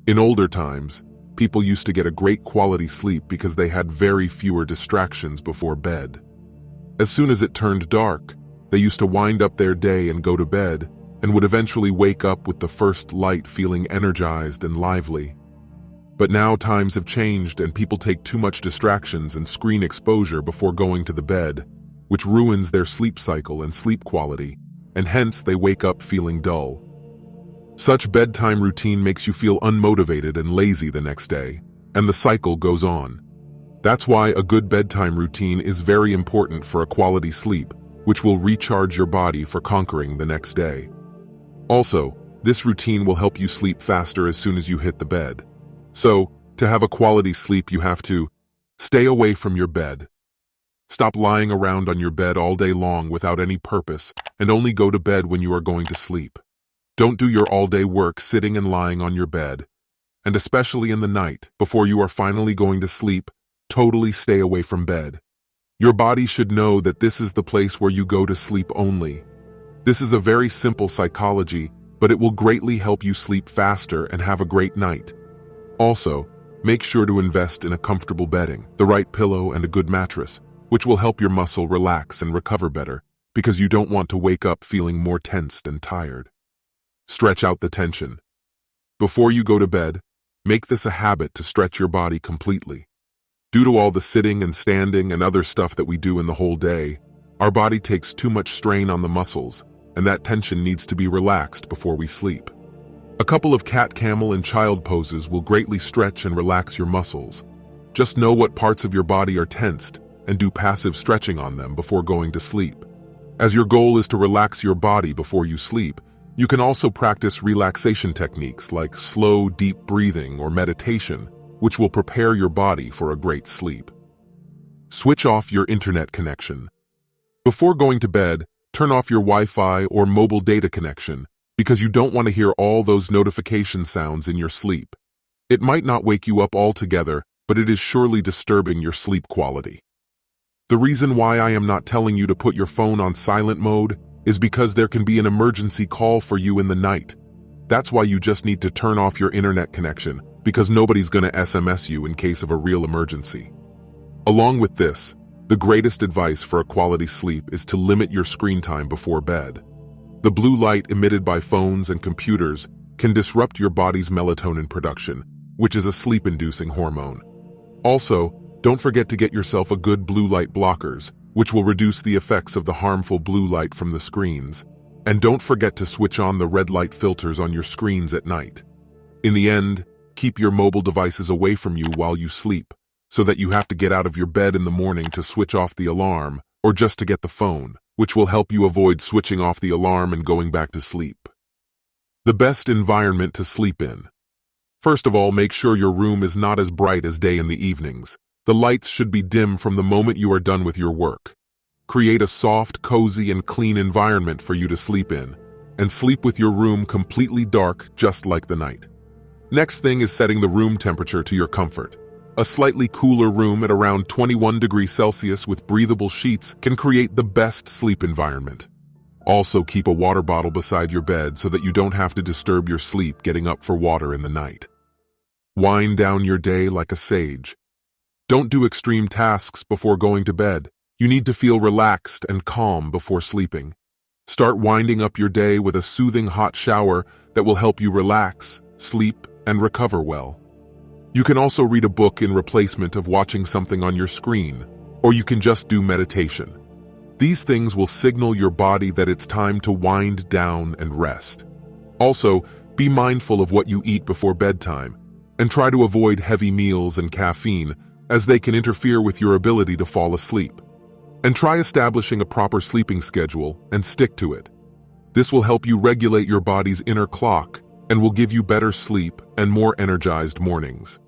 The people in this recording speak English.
In older times, people used to get a great quality sleep because they had very fewer distractions before bed. As soon as it turned dark, they used to wind up their day and go to bed, and would eventually wake up with the first light feeling energized and lively. But now times have changed and people take too much distractions and screen exposure before going to the bed, which ruins their sleep cycle and sleep quality, and hence they wake up feeling dull. Such bedtime routine makes you feel unmotivated and lazy the next day, and the cycle goes on. That's why a good bedtime routine is very important for a quality sleep, which will recharge your body for conquering the next day. Also, this routine will help you sleep faster as soon as you hit the bed. So, to have a quality sleep, you have to stay away from your bed. Stop lying around on your bed all day long without any purpose, and only go to bed when you are going to sleep. Don't do your all-day work sitting and lying on your bed, and especially in the night, before you are finally going to sleep, totally stay away from bed. Your body should know that this is the place where you go to sleep only. This is a very simple psychology, but it will greatly help you sleep faster and have a great night. Also, make sure to invest in a comfortable bedding, the right pillow, and a good mattress, which will help your muscle relax and recover better, because you don't want to wake up feeling more tensed and tired. Stretch out the tension. Before you go to bed, make this a habit to stretch your body completely. Due to all the sitting and standing and other stuff that we do in the whole day, our body takes too much strain on the muscles, and that tension needs to be relaxed before we sleep. A couple of cat, camel, and child poses will greatly stretch and relax your muscles. Just know what parts of your body are tensed and do passive stretching on them before going to sleep. As your goal is to relax your body before you sleep, you can also practice relaxation techniques like slow, deep breathing or meditation, which will prepare your body for a great sleep. Switch off your internet connection. Before going to bed, turn off your Wi-Fi or mobile data connection because you don't want to hear all those notification sounds in your sleep. It might not wake you up altogether, but it is surely disturbing your sleep quality. The reason why I am not telling you to put your phone on silent mode is because there can be an emergency call for you in the night. That's why you just need to turn off your internet connection, because nobody's going to SMS you in case of a real emergency. Along with this, the greatest advice for a quality sleep is to limit your screen time before bed. The blue light emitted by phones and computers can disrupt your body's melatonin production, which is a sleep-inducing hormone. Also, don't forget to get yourself a good blue light blockers, which will reduce the effects of the harmful blue light from the screens. And don't forget to switch on the red light filters on your screens at night. In the end, keep your mobile devices away from you while you sleep, so that you have to get out of your bed in the morning to switch off the alarm, or just to get the phone, which will help you avoid switching off the alarm and going back to sleep. The best environment to sleep in. First of all, make sure your room is not as bright as day in the evenings. The lights should be dim from the moment you are done with your work. Create a soft, cozy, and clean environment for you to sleep in, and sleep with your room completely dark just like the night. Next thing is setting the room temperature to your comfort. A slightly cooler room at around 21 degrees Celsius with breathable sheets can create the best sleep environment. Also, keep a water bottle beside your bed so that you don't have to disturb your sleep getting up for water in the night. Wind down your day like a sage. Don't do extreme tasks before going to bed. You need to feel relaxed and calm before sleeping. Start winding up your day with a soothing hot shower that will help you relax, sleep, and recover well. You can also read a book in replacement of watching something on your screen, or you can just do meditation. These things will signal your body that it's time to wind down and rest. Also, be mindful of what you eat before bedtime, and try to avoid heavy meals and caffeine, as they can interfere with your ability to fall asleep. And try establishing a proper sleeping schedule and stick to it. This will help you regulate your body's inner clock and will give you better sleep and more energized mornings.